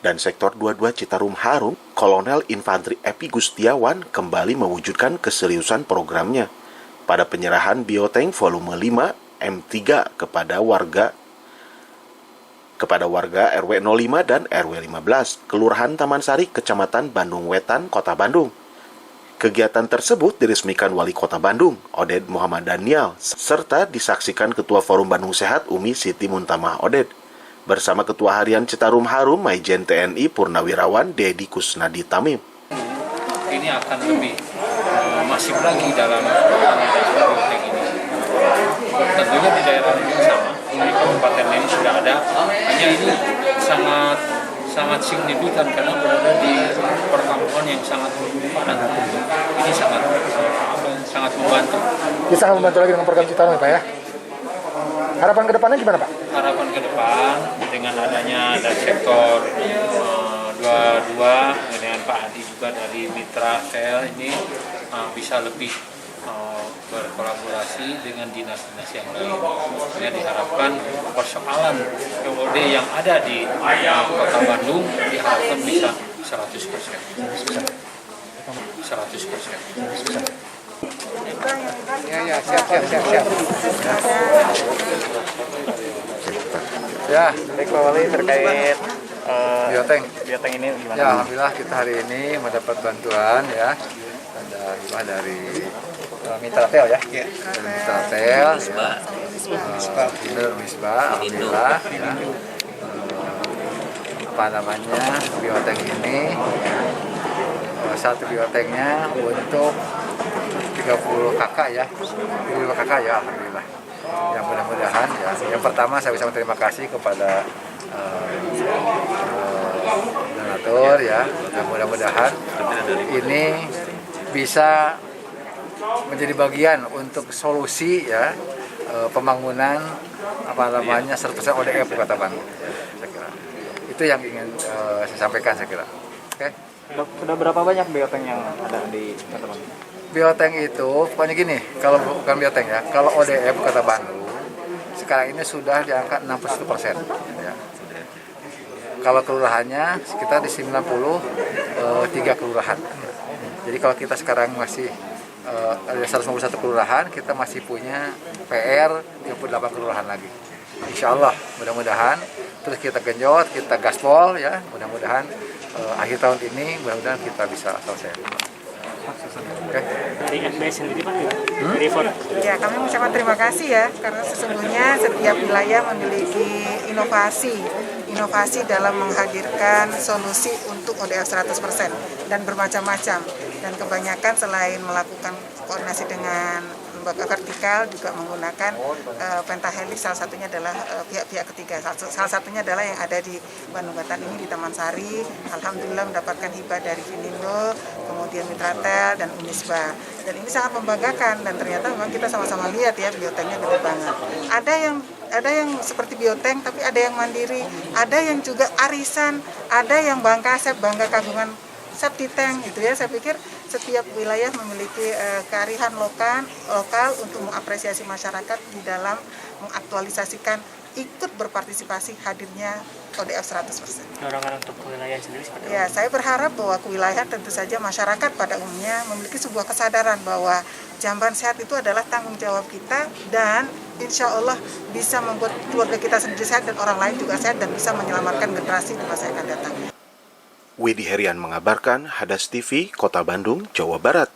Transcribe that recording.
Dan Sektor 22 Citarum Harum, Kolonel Infanteri Epi Gustiawan kembali mewujudkan keseriusan programnya pada penyerahan biotank volume 5 M3 kepada warga RW 05 dan RW 15, Kelurahan Taman Sari, Kecamatan Bandung Wetan, Kota Bandung. Kegiatan tersebut diresmikan Wali Kota Bandung, Oded Muhammad Daniel, serta disaksikan Ketua Forum Bandung Sehat Umi Siti Muntamah Oded, bersama Ketua Harian Citarum Harum Maijen TNI Purnawirawan Dedi Kusnadi Tamim. Ini akan lebih masif lagi dalam biotank ini. Tentunya di daerah ini sama, di kabupaten ini sudah ada. Hanya ini sangat signifikan karena berada di perkampungan yang sangat padat. Ini sangat membantu. Bisa membantu lagi dengan program Citarum ya Pak ya? Harapan ke depannya gimana Pak? Harapan ke depan dengan adanya dari sektor 22 dengan Pak Adi juga dari Mitra TL ini bisa lebih berkolaborasi dengan dinas-dinas yang lain. Saya diharapkan persoalan POD yang ada di Kota Bandung diharapkan bisa 100%. 100%. Ya, siap. Ya, Baik Pak Wali, terkait biotank ini gimana? ya, alhamdulillah kita hari ini mendapat bantuan ya, ada hibah dari Mitra Tel ya? dari Mitra Tel, Misbah, alhamdulillah ya. Biotank ini satu biotanknya untuk 30 kakak ya, 35 kakak ya, alhamdulillah. Yang mudah-mudahan ya, yang pertama saya bisa berterima kasih kepada donatur ya, dan mudah-mudahan ini bisa menjadi bagian untuk solusi ya pembangunan 100% ODF Kota Bandung. Saya kira itu yang ingin saya sampaikan, saya kira. Oke. Sudah berapa banyak biotank yang ada di Kota Bandung? Biotank itu pokoknya gini, kalau bukan biotank ya, kalau ODF Kota Bandung sekarang ini sudah di angka 61% ya. Kalau kelurahannya sekitar di 93 kelurahan. Jadi kalau kita sekarang masih ada 151 kelurahan, kita masih punya PR 38 kelurahan lagi. Insya Allah, mudah-mudahan terus kita genjot, kita gaspol ya, mudah-mudahan akhir tahun ini mudah-mudahan kita bisa selesai. Okay. Dari MBS sendiri Pak, dari Ford. Ya, kami mengucapkan terima kasih ya, karena sesungguhnya setiap wilayah memiliki inovasi dalam menghadirkan solusi untuk ODF 100% dan bermacam-macam. Dan kebanyakan selain melakukan koordinasi dengan lembaga vertikal juga menggunakan pentahelix, salah satunya adalah pihak-pihak ketiga. Salah satunya adalah yang ada di Bandung Wetan ini di Taman Sari. Alhamdulillah mendapatkan hibah dari Vinindo, kemudian Mitra Tel dan Unisba. Dan ini sangat membanggakan, dan ternyata memang kita sama-sama lihat ya biotanknya gede banget. Ada yang seperti biotank tapi ada yang mandiri, ada yang juga arisan, ada yang bangka sep, bangga kagungan septi tank gitu ya. Saya pikir setiap wilayah memiliki kearifan lokal untuk mengapresiasi masyarakat di dalam mengaktualisasikan ikut berpartisipasi hadirnya ODF 100%. Dorongan untuk wilayah sendiri seperti Ya, saya berharap bahwa kewilayahan tentu saja masyarakat pada umumnya memiliki sebuah kesadaran bahwa jamban sehat itu adalah tanggung jawab kita, dan insya Allah bisa membuat keluarga kita sendiri sehat dan orang lain juga sehat dan bisa menyelamatkan generasi di masa yang akan datang. Widi Herian mengabarkan, Hadas TV, Kota Bandung, Jawa Barat.